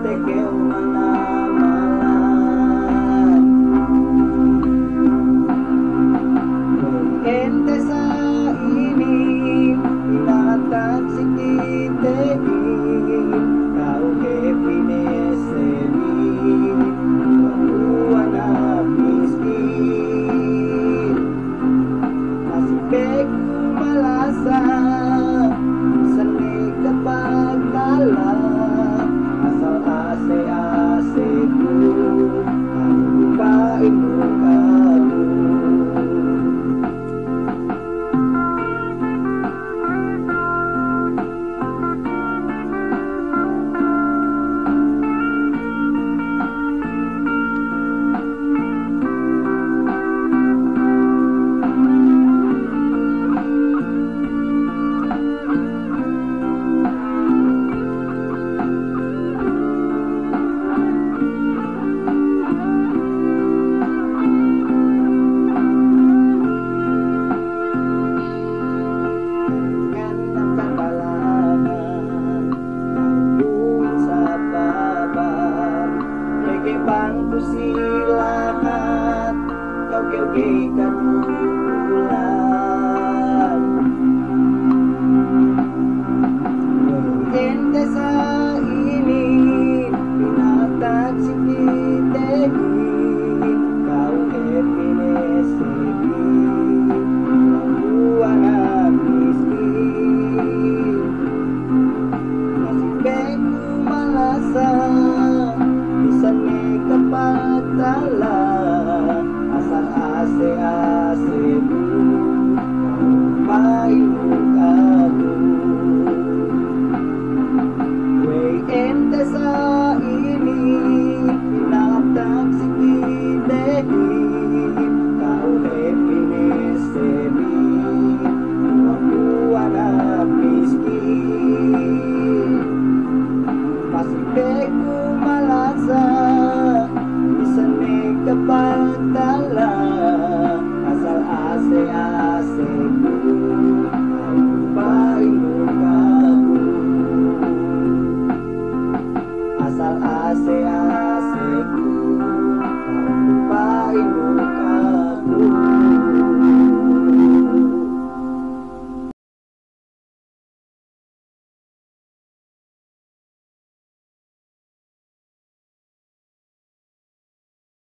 tekeu manamalan. Ente sa ini inatag sikitehi, kau happiness seni maluan na miskin. Masipek malasa seni kapag tala, asal ase-ase ku ang lupain mo kamu. Bangku silakan kau keukikan ulang. Ente sa ini binatang sikitehi, kau happiness segi maluan na miskin. Masipek malasa seni kapag tala, asal ase-ase ku mailog ako. Way ente sa ini pinatag sikitehi, kau happiness seni maluan na miskin. Masipek malasa seni kapag tala, asal ase-ase ku ang pailog ako. Asal ase-ase